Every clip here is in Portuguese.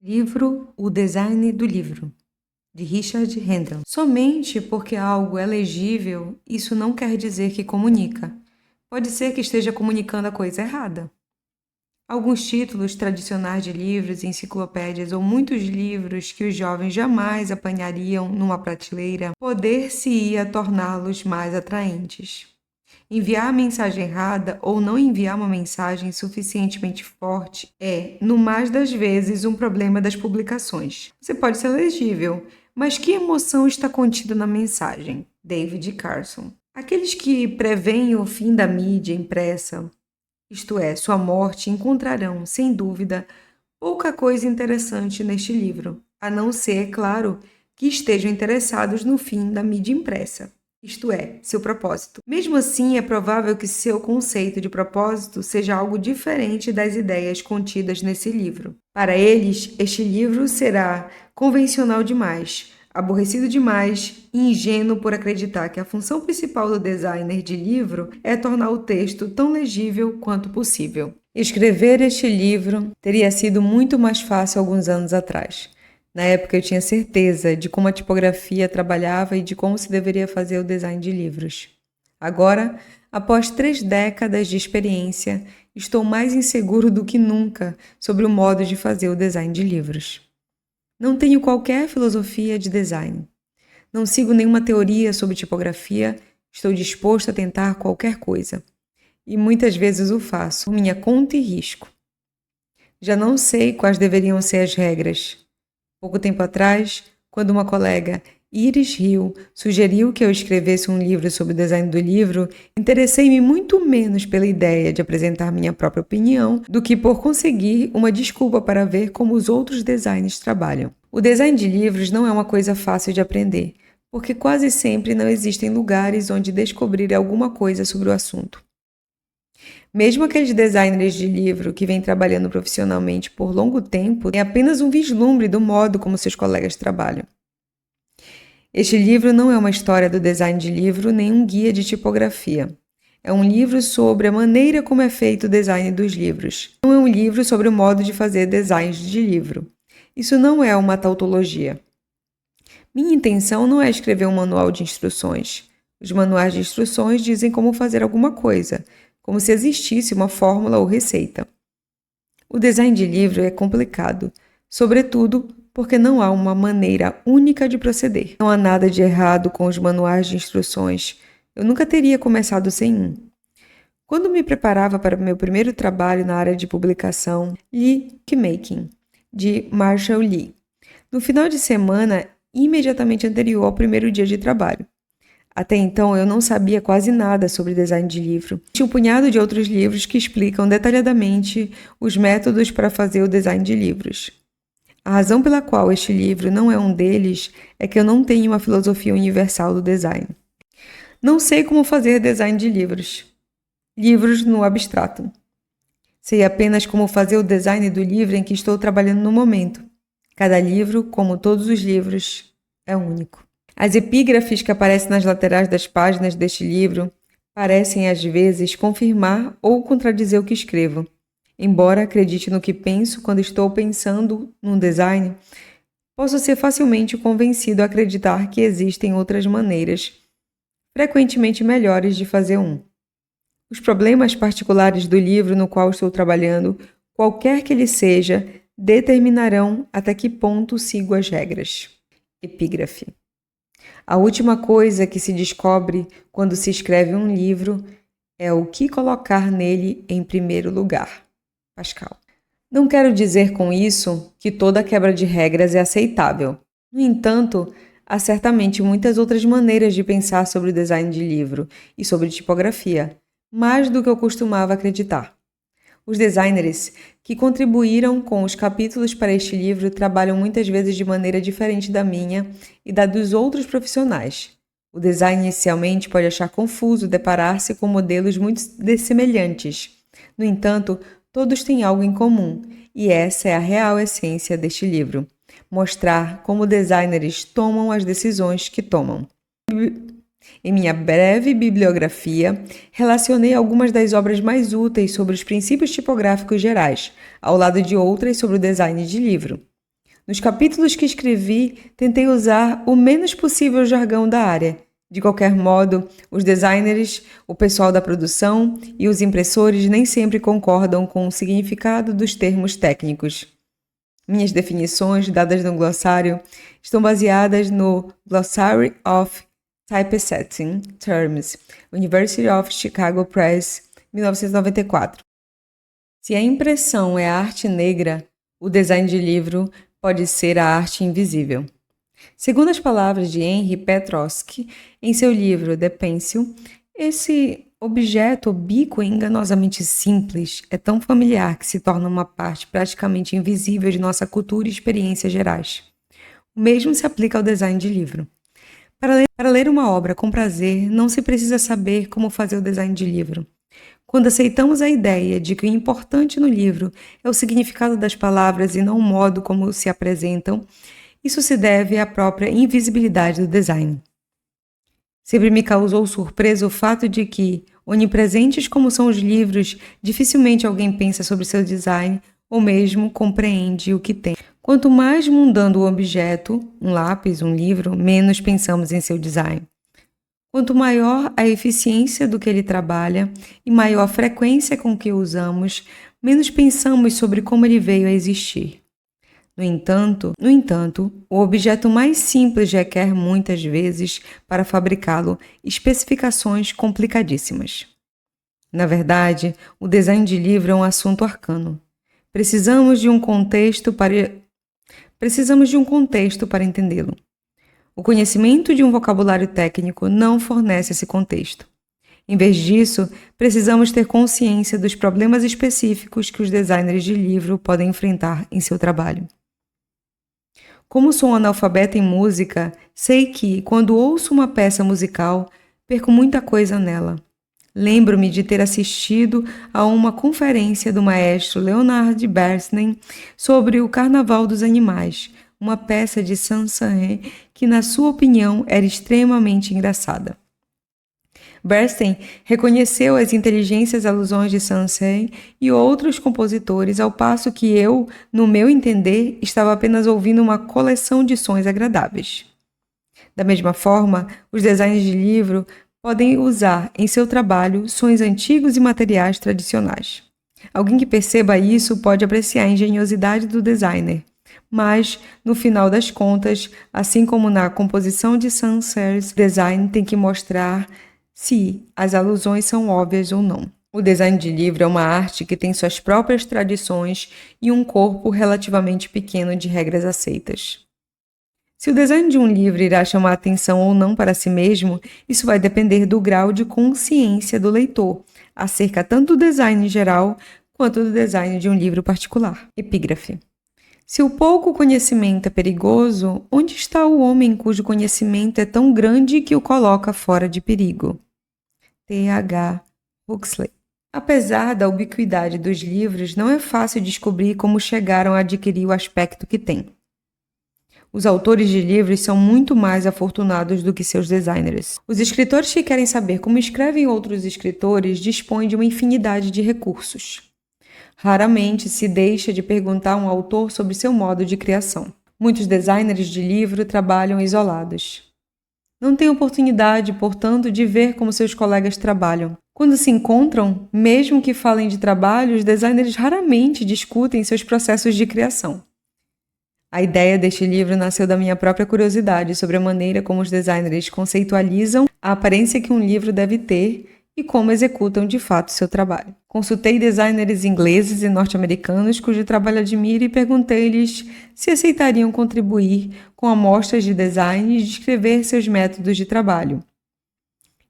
Livro O Design do Livro, de Richard Handel. Somente porque algo é legível, isso não quer dizer que comunica. Pode ser que esteja comunicando a coisa errada. Alguns títulos tradicionais de livros, enciclopédias ou muitos livros que os jovens jamais apanhariam numa prateleira, poder-se-ia torná-los mais atraentes. Enviar a mensagem errada ou não enviar uma mensagem suficientemente forte é, no mais das vezes, um problema das publicações. Você pode ser legível, mas que emoção está contida na mensagem? David Carson. Aqueles que preveem o fim da mídia impressa, isto é, sua morte, encontrarão, sem dúvida, pouca coisa interessante neste livro, a não ser, claro, que estejam interessados no fim da mídia impressa. Isto é, seu propósito. Mesmo assim, é provável que seu conceito de propósito seja algo diferente das ideias contidas nesse livro. Para eles, este livro será convencional demais, aborrecido demais e ingênuo por acreditar que a função principal do designer de livro é tornar o texto tão legível quanto possível. Escrever este livro teria sido muito mais fácil alguns anos atrás. Na época eu tinha certeza de como a tipografia trabalhava e de como se deveria fazer o design de livros. Agora, após 3 décadas de experiência, estou mais inseguro do que nunca sobre o modo de fazer o design de livros. Não tenho qualquer filosofia de design. Não sigo nenhuma teoria sobre tipografia, estou disposto a tentar qualquer coisa. E muitas vezes o faço, por minha conta e risco. Já não sei quais deveriam ser as regras. Pouco tempo atrás, quando uma colega, Iris Hill, sugeriu que eu escrevesse um livro sobre o design do livro, interessei-me muito menos pela ideia de apresentar minha própria opinião do que por conseguir uma desculpa para ver como os outros designers trabalham. O design de livros não é uma coisa fácil de aprender, porque quase sempre não existem lugares onde descobrir alguma coisa sobre o assunto. Mesmo aqueles designers de livro que vêm trabalhando profissionalmente por longo tempo têm apenas um vislumbre do modo como seus colegas trabalham. Este livro não é uma história do design de livro nem um guia de tipografia. É um livro sobre a maneira como é feito o design dos livros. Não é um livro sobre o modo de fazer designs de livro. Isso não é uma tautologia. Minha intenção não é escrever um manual de instruções. Os manuais de instruções dizem como fazer alguma coisa, como se existisse uma fórmula ou receita. O design de livro é complicado, sobretudo porque não há uma maneira única de proceder. Não há nada de errado com os manuais de instruções. Eu nunca teria começado sem um. Quando me preparava para meu primeiro trabalho na área de publicação, li Bookmaking, de Marshall Lee, no final de semana imediatamente anterior ao primeiro dia de trabalho. Até então, eu não sabia quase nada sobre design de livro. Tinha um punhado de outros livros que explicam detalhadamente os métodos para fazer o design de livros. A razão pela qual este livro não é um deles é que eu não tenho uma filosofia universal do design. Não sei como fazer design de livros. Livros no abstrato. Sei apenas como fazer o design do livro em que estou trabalhando no momento. Cada livro, como todos os livros, é único. As epígrafes que aparecem nas laterais das páginas deste livro parecem, às vezes, confirmar ou contradizer o que escrevo. Embora acredite no que penso quando estou pensando num design, posso ser facilmente convencido a acreditar que existem outras maneiras, frequentemente melhores, de fazer um. Os problemas particulares do livro no qual estou trabalhando, qualquer que ele seja, determinarão até que ponto sigo as regras. Epígrafe. A última coisa que se descobre quando se escreve um livro é o que colocar nele em primeiro lugar. Pascal. Não quero dizer com isso que toda quebra de regras é aceitável. No entanto, há certamente muitas outras maneiras de pensar sobre o design de livro e sobre tipografia, mais do que eu costumava acreditar. Os designers que contribuíram com os capítulos para este livro trabalham muitas vezes de maneira diferente da minha e da dos outros profissionais. O design inicialmente pode achar confuso deparar-se com modelos muito semelhantes. No entanto, todos têm algo em comum, e essa é a real essência deste livro: mostrar como designers tomam as decisões que tomam. Em minha breve bibliografia, relacionei algumas das obras mais úteis sobre os princípios tipográficos gerais, ao lado de outras sobre o design de livro. Nos capítulos que escrevi, tentei usar o menos possível o jargão da área. De qualquer modo, os designers, o pessoal da produção e os impressores nem sempre concordam com o significado dos termos técnicos. Minhas definições, dadas no glossário, estão baseadas no Glossary of Typesetting Terms, University of Chicago Press, 1994. Se a impressão é a arte negra, o design de livro pode ser a arte invisível. Segundo as palavras de Henry Petroski, em seu livro The Pencil, esse objeto ubíquo e enganosamente simples é tão familiar que se torna uma parte praticamente invisível de nossa cultura e experiências gerais. O mesmo se aplica ao design de livro. Para ler uma obra com prazer, não se precisa saber como fazer o design de livro. Quando aceitamos a ideia de que o importante no livro é o significado das palavras e não o modo como se apresentam, isso se deve à própria invisibilidade do design. Sempre me causou surpresa o fato de que, onipresentes como são os livros, dificilmente alguém pensa sobre seu design ou mesmo compreende o que tem. Quanto mais mundano o objeto, um lápis, um livro, menos pensamos em seu design. Quanto maior a eficiência do que ele trabalha e maior a frequência com que o usamos, menos pensamos sobre como ele veio a existir. No entanto, o objeto mais simples requer muitas vezes, para fabricá-lo, especificações complicadíssimas. Na verdade, o design de livro é um assunto arcano. Precisamos de um contexto para entendê-lo. O conhecimento de um vocabulário técnico não fornece esse contexto. Em vez disso, precisamos ter consciência dos problemas específicos que os designers de livro podem enfrentar em seu trabalho. Como sou um analfabeta em música, sei que, quando ouço uma peça musical, perco muita coisa nela. Lembro-me de ter assistido a uma conferência do maestro Leonard Bernstein sobre o Carnaval dos Animais, uma peça de Saint-Saëns que, na sua opinião, era extremamente engraçada. Bernstein reconheceu as inteligentes alusões de Saint-Saëns e outros compositores, ao passo que eu, no meu entender, estava apenas ouvindo uma coleção de sons agradáveis. Da mesma forma, os designers de livro podem usar em seu trabalho sons antigos e materiais tradicionais. Alguém que perceba isso pode apreciar a engenhosidade do designer, mas, no final das contas, assim como na composição de Saint-Saëns, o design tem que mostrar se as alusões são óbvias ou não. O design de livro é uma arte que tem suas próprias tradições e um corpo relativamente pequeno de regras aceitas. Se o design de um livro irá chamar atenção ou não para si mesmo, isso vai depender do grau de consciência do leitor, acerca tanto do design em geral quanto do design de um livro particular. Epígrafe. Se o pouco conhecimento é perigoso, onde está o homem cujo conhecimento é tão grande que o coloca fora de perigo? T.H. Huxley. Apesar da ubiquidade dos livros, não é fácil descobrir como chegaram a adquirir o aspecto que têm. Os autores de livros são muito mais afortunados do que seus designers. Os escritores que querem saber como escrevem outros escritores dispõem de uma infinidade de recursos. Raramente se deixa de perguntar a um autor sobre seu modo de criação. Muitos designers de livro trabalham isolados. Não têm oportunidade, portanto, de ver como seus colegas trabalham. Quando se encontram, mesmo que falem de trabalho, os designers raramente discutem seus processos de criação. A ideia deste livro nasceu da minha própria curiosidade sobre a maneira como os designers conceitualizam a aparência que um livro deve ter e como executam de fato seu trabalho. Consultei designers ingleses e norte-americanos cujo trabalho admiro e perguntei-lhes se aceitariam contribuir com amostras de design e descrever seus métodos de trabalho.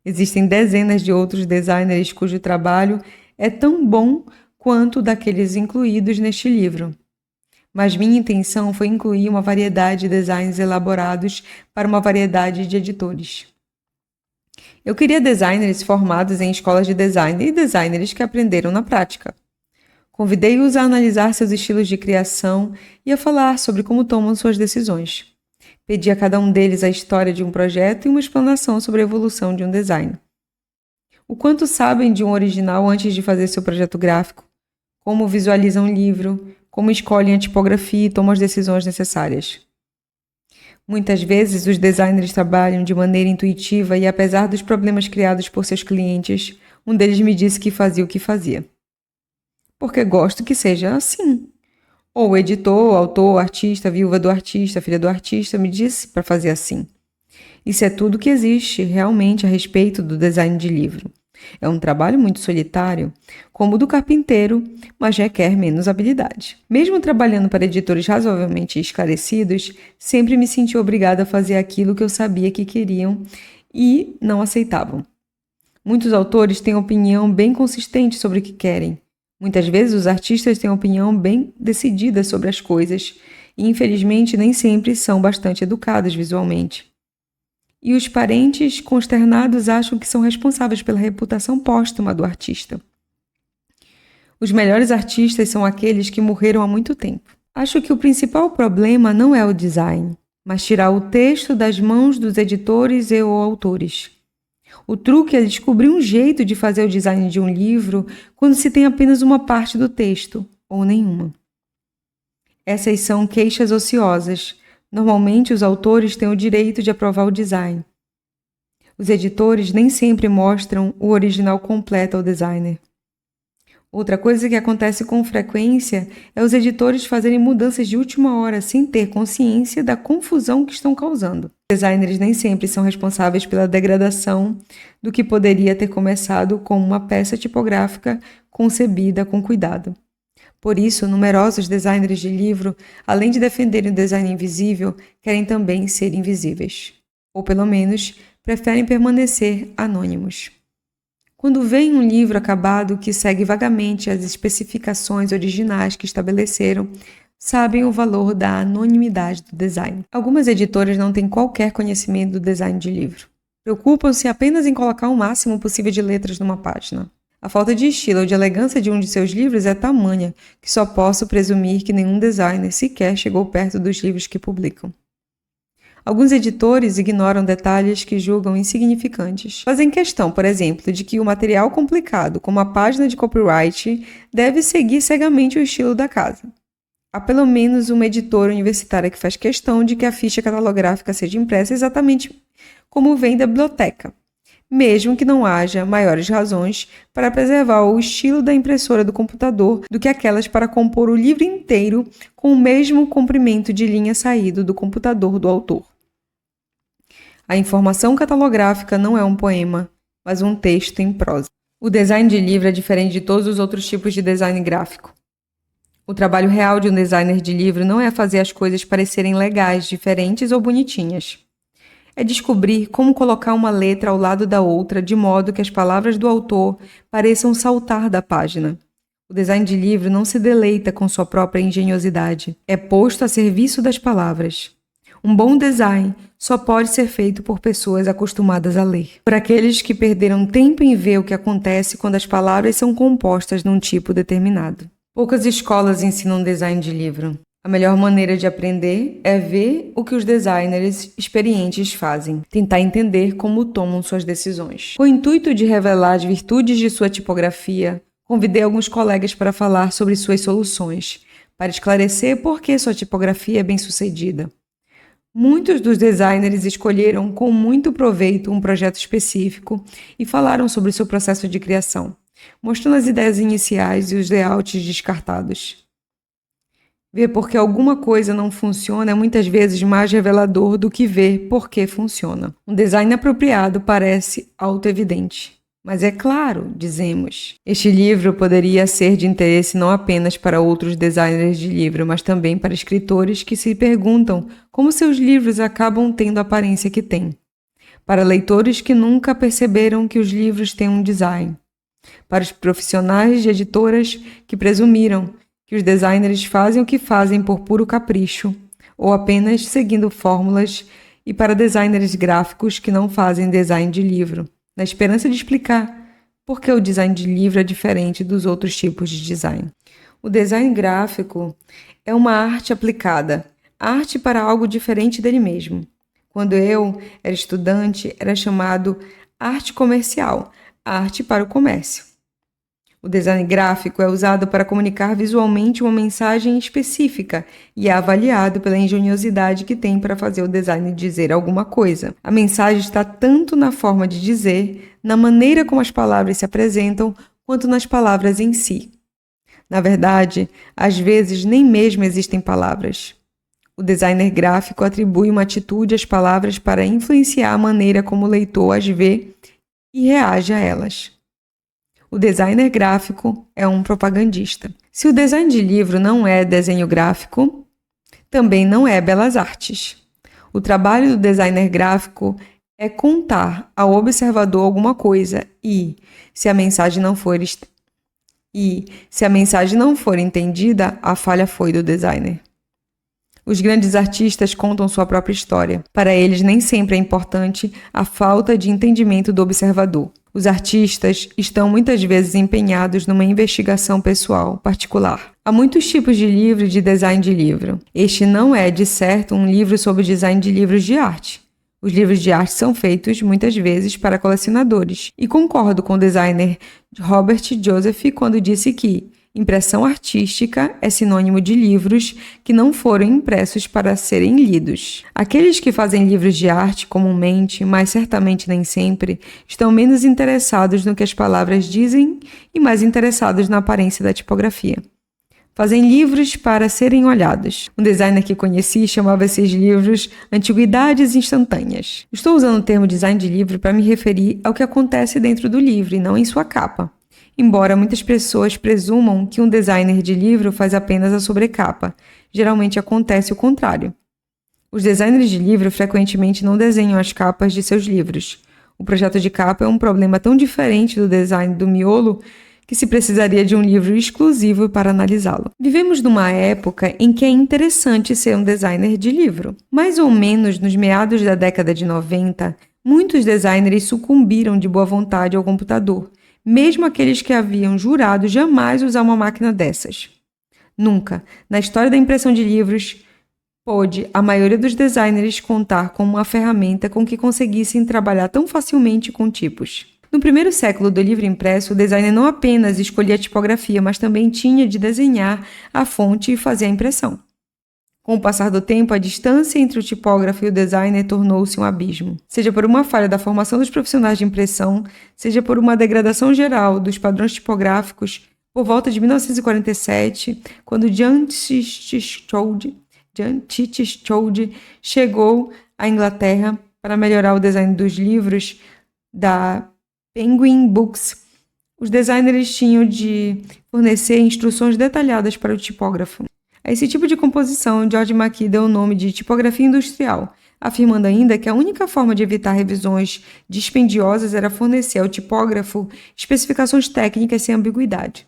Existem dezenas de outros designers cujo trabalho é tão bom quanto daqueles incluídos neste livro. Mas minha intenção foi incluir uma variedade de designs elaborados para uma variedade de editores. Eu queria designers formados em escolas de design e designers que aprenderam na prática. Convidei-os a analisar seus estilos de criação e a falar sobre como tomam suas decisões. Pedi a cada um deles a história de um projeto e uma explanação sobre a evolução de um design. O quanto sabem de um original antes de fazer seu projeto gráfico? Como visualizam um livro? como escolhem a tipografia e tomam as decisões necessárias. Muitas vezes, os designers trabalham de maneira intuitiva e, apesar dos problemas criados por seus clientes, um deles me disse que fazia o que fazia. Porque gosto que seja assim. Ou o editor, o autor, o artista, a viúva do artista, a filha do artista me disse para fazer assim. Isso é tudo que existe realmente a respeito do design de livro. É um trabalho muito solitário, como o do carpinteiro, mas requer menos habilidade. Mesmo trabalhando para editores razoavelmente esclarecidos, sempre me senti obrigada a fazer aquilo que eu sabia que queriam e não aceitavam. Muitos autores têm opinião bem consistente sobre o que querem. Muitas vezes os artistas têm opinião bem decidida sobre as coisas e, infelizmente, nem sempre são bastante educados visualmente. E os parentes consternados acham que são responsáveis pela reputação póstuma do artista. Os melhores artistas são aqueles que morreram há muito tempo. Acho que o principal problema não é o design, mas tirar o texto das mãos dos editores e ou autores. O truque é descobrir um jeito de fazer o design de um livro quando se tem apenas uma parte do texto, ou nenhuma. Essas são queixas ociosas. Normalmente, os autores têm o direito de aprovar o design. Os editores nem sempre mostram o original completo ao designer. Outra coisa que acontece com frequência é os editores fazerem mudanças de última hora sem ter consciência da confusão que estão causando. Os designers nem sempre são responsáveis pela degradação do que poderia ter começado como uma peça tipográfica concebida com cuidado. Por isso, numerosos designers de livro, além de defenderem o design invisível, querem também ser invisíveis. Ou, pelo menos, preferem permanecer anônimos. Quando veem um livro acabado que segue vagamente as especificações originais que estabeleceram, sabem o valor da anonimidade do design. Algumas editoras não têm qualquer conhecimento do design de livro. Preocupam-se apenas em colocar o máximo possível de letras numa página. A falta de estilo ou de elegância de um de seus livros é tamanha que só posso presumir que nenhum designer sequer chegou perto dos livros que publicam. Alguns editores ignoram detalhes que julgam insignificantes. Fazem questão, por exemplo, de que o material complicado, como a página de copyright, deve seguir cegamente o estilo da casa. Há pelo menos uma editora universitária que faz questão de que a ficha catalográfica seja impressa exatamente como vem da biblioteca, mesmo que não haja maiores razões para preservar o estilo da impressora do computador do que aquelas para compor o livro inteiro com o mesmo comprimento de linha saído do computador do autor. A informação catalográfica não é um poema, mas um texto em prosa. O design de livro é diferente de todos os outros tipos de design gráfico. O trabalho real de um designer de livro não é fazer as coisas parecerem legais, diferentes ou bonitinhas. É descobrir como colocar uma letra ao lado da outra de modo que as palavras do autor pareçam saltar da página. O design de livro não se deleita com sua própria engenhosidade. É posto a serviço das palavras. Um bom design só pode ser feito por pessoas acostumadas a ler. Por aqueles que perderam tempo em ver o que acontece quando as palavras são compostas num tipo determinado. Poucas escolas ensinam design de livro. A melhor maneira de aprender é ver o que os designers experientes fazem, tentar entender como tomam suas decisões. Com o intuito de revelar as virtudes de sua tipografia, convidei alguns colegas para falar sobre suas soluções, para esclarecer por que sua tipografia é bem-sucedida. Muitos dos designers escolheram com muito proveito um projeto específico e falaram sobre seu processo de criação, mostrando as ideias iniciais e os layouts descartados. Ver por que alguma coisa não funciona é muitas vezes mais revelador do que ver por que funciona. Um design apropriado parece autoevidente. Mas é claro, dizemos. Este livro poderia ser de interesse não apenas para outros designers de livro, mas também para escritores que se perguntam como seus livros acabam tendo a aparência que têm. Para leitores que nunca perceberam que os livros têm um design. Para os profissionais de editoras que presumiram que os designers fazem o que fazem por puro capricho, ou apenas seguindo fórmulas, e para designers gráficos que não fazem design de livro, na esperança de explicar por que o design de livro é diferente dos outros tipos de design. O design gráfico é uma arte aplicada, arte para algo diferente dele mesmo. Quando eu era estudante, era chamado arte comercial, arte para o comércio. O design gráfico é usado para comunicar visualmente uma mensagem específica e é avaliado pela engenhosidade que tem para fazer o design dizer alguma coisa. A mensagem está tanto na forma de dizer, na maneira como as palavras se apresentam, quanto nas palavras em si. Na verdade, às vezes nem mesmo existem palavras. O designer gráfico atribui uma atitude às palavras para influenciar a maneira como o leitor as vê e reage a elas. O designer gráfico é um propagandista. Se o design de livro não é desenho gráfico, também não é belas artes. O trabalho do designer gráfico é contar ao observador alguma coisa e, se a mensagem não for entendida, a falha foi do designer. Os grandes artistas contam sua própria história. Para eles, nem sempre é importante a falta de entendimento do observador. Os artistas estão muitas vezes empenhados numa investigação pessoal, particular. Há muitos tipos de livro e de design de livro. Este não é, de certo, um livro sobre design de livros de arte. Os livros de arte são feitos, muitas vezes, para colecionadores. E concordo com o designer Robert Joseph quando disse que impressão artística é sinônimo de livros que não foram impressos para serem lidos. Aqueles que fazem livros de arte comumente, mas certamente nem sempre, estão menos interessados no que as palavras dizem e mais interessados na aparência da tipografia. Fazem livros para serem olhados. Um designer que conheci chamava esses livros antiguidades instantâneas. Estou usando o termo design de livro para me referir ao que acontece dentro do livro e não em sua capa. Embora muitas pessoas presumam que um designer de livro faz apenas a sobrecapa, geralmente acontece o contrário. Os designers de livro frequentemente não desenham as capas de seus livros. O projeto de capa é um problema tão diferente do design do miolo que se precisaria de um livro exclusivo para analisá-lo. Vivemos numa época em que é interessante ser um designer de livro. Mais ou menos nos meados da década de 90, muitos designers sucumbiram de boa vontade ao computador, mesmo aqueles que haviam jurado jamais usar uma máquina dessas. Nunca, na história da impressão de livros, pôde a maioria dos designers contar com uma ferramenta com que conseguissem trabalhar tão facilmente com tipos. No primeiro século do livro impresso, o designer não apenas escolhia a tipografia, mas também tinha de desenhar a fonte e fazer a impressão. Com o passar do tempo, a distância entre o tipógrafo e o designer tornou-se um abismo. Seja por uma falha da formação dos profissionais de impressão, seja por uma degradação geral dos padrões tipográficos, por volta de 1947, quando Jan Tschichold chegou à Inglaterra para melhorar o design dos livros da Penguin Books, os designers tinham de fornecer instruções detalhadas para o tipógrafo. A esse tipo de composição, George McKee deu o nome de tipografia industrial, afirmando ainda que a única forma de evitar revisões dispendiosas era fornecer ao tipógrafo especificações técnicas sem ambiguidade.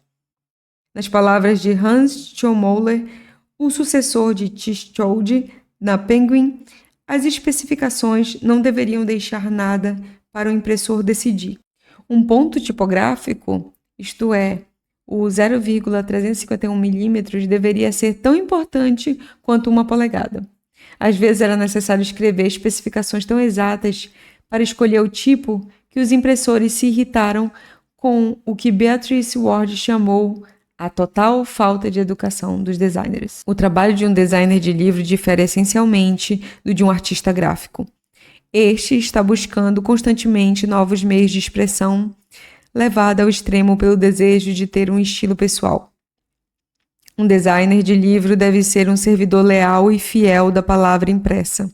Nas palavras de Hans Schomoller, o sucessor de Tschichold na Penguin, as especificações não deveriam deixar nada para o impressor decidir. Um ponto tipográfico, isto é, o 0,351 milímetros, deveria ser tão importante quanto uma polegada. Às vezes era necessário escrever especificações tão exatas para escolher o tipo que os impressores se irritaram com o que Beatrice Ward chamou a total falta de educação dos designers. O trabalho de um designer de livro difere essencialmente do de um artista gráfico. Este está buscando constantemente novos meios de expressão, levado ao extremo pelo desejo de ter um estilo pessoal. Um designer de livro deve ser um servidor leal e fiel da palavra impressa.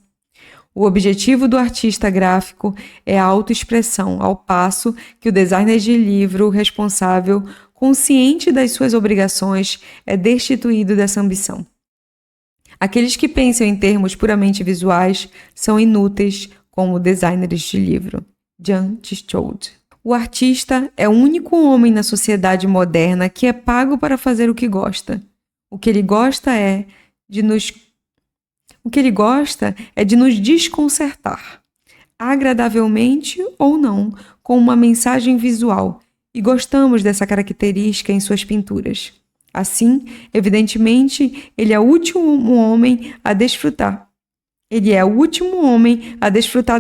O objetivo do artista gráfico é a autoexpressão, ao passo que o designer de livro responsável, consciente das suas obrigações, é destituído dessa ambição. Aqueles que pensam em termos puramente visuais são inúteis como designers de livro. Jan Tschichold. O artista é o único homem na sociedade moderna que é pago para fazer o que gosta. O que ele gosta é de nos desconcertar, agradavelmente ou não, com uma mensagem visual, e gostamos dessa característica em suas pinturas. Assim, evidentemente, ele é o último homem a desfrutar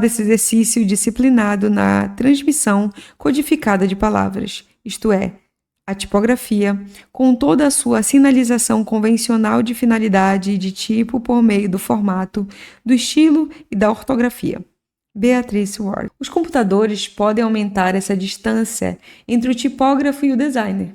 desse exercício disciplinado na transmissão codificada de palavras, isto é, a tipografia, com toda a sua sinalização convencional de finalidade e de tipo por meio do formato, do estilo e da ortografia. Beatrice Ward. Os computadores podem aumentar essa distância entre o tipógrafo e o designer.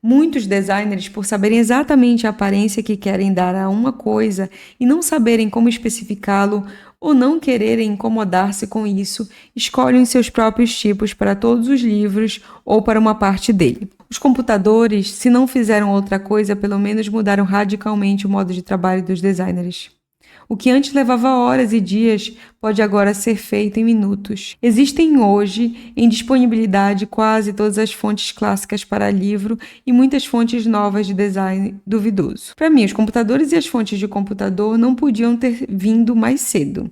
Muitos designers, por saberem exatamente a aparência que querem dar a uma coisa e não saberem como especificá-lo ou não quererem incomodar-se com isso, escolhem seus próprios tipos para todos os livros ou para uma parte dele. Os computadores, se não fizeram outra coisa, pelo menos mudaram radicalmente o modo de trabalho dos designers. O que antes levava horas e dias pode agora ser feito em minutos. Existem hoje em disponibilidade quase todas as fontes clássicas para livro e muitas fontes novas de design duvidoso. Para mim, os computadores e as fontes de computador não podiam ter vindo mais cedo.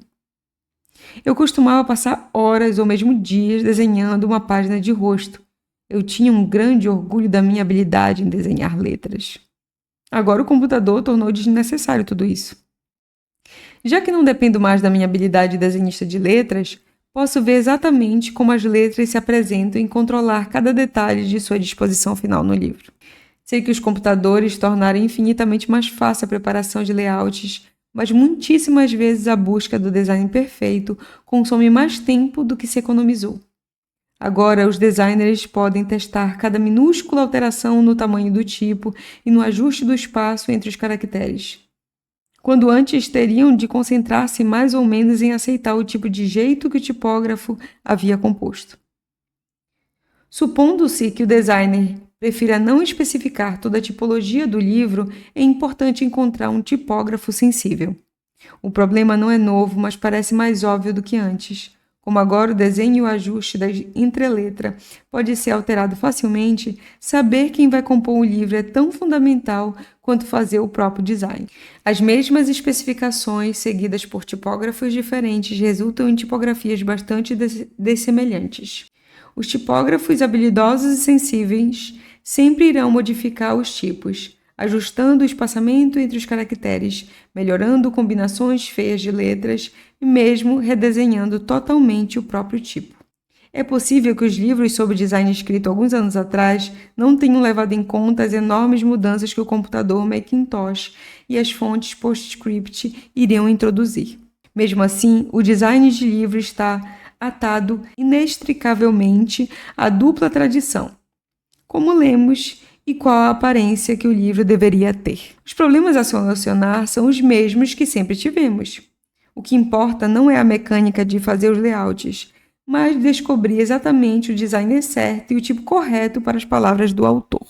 Eu costumava passar horas ou mesmo dias desenhando uma página de rosto. Eu tinha um grande orgulho da minha habilidade em desenhar letras. Agora o computador tornou desnecessário tudo isso. Já que não dependo mais da minha habilidade de desenhista de letras, posso ver exatamente como as letras se apresentam e controlar cada detalhe de sua disposição final no livro. Sei que os computadores tornaram infinitamente mais fácil a preparação de layouts, mas muitíssimas vezes a busca do design perfeito consome mais tempo do que se economizou. Agora, os designers podem testar cada minúscula alteração no tamanho do tipo e no ajuste do espaço entre os caracteres, quando antes teriam de concentrar-se mais ou menos em aceitar o tipo de jeito que o tipógrafo havia composto. Supondo-se que o designer prefira não especificar toda a tipologia do livro, é importante encontrar um tipógrafo sensível. O problema não é novo, mas parece mais óbvio do que antes. Como agora o desenho e o ajuste da entreletra pode ser alterado facilmente, saber quem vai compor o livro é tão fundamental quanto fazer o próprio design. As mesmas especificações seguidas por tipógrafos diferentes resultam em tipografias bastante dessemelhantes. Os tipógrafos habilidosos e sensíveis sempre irão modificar os tipos, ajustando o espaçamento entre os caracteres, melhorando combinações feias de letras e mesmo redesenhando totalmente o próprio tipo. É possível que os livros sobre design escrito alguns anos atrás não tenham levado em conta as enormes mudanças que o computador Macintosh e as fontes PostScript iriam introduzir. Mesmo assim, o design de livro está atado inextricavelmente à dupla tradição. Como lemos e qual a aparência que o livro deveria ter. Os problemas a solucionar são os mesmos que sempre tivemos. O que importa não é a mecânica de fazer os layouts, mas descobrir exatamente o design certo e o tipo correto para as palavras do autor.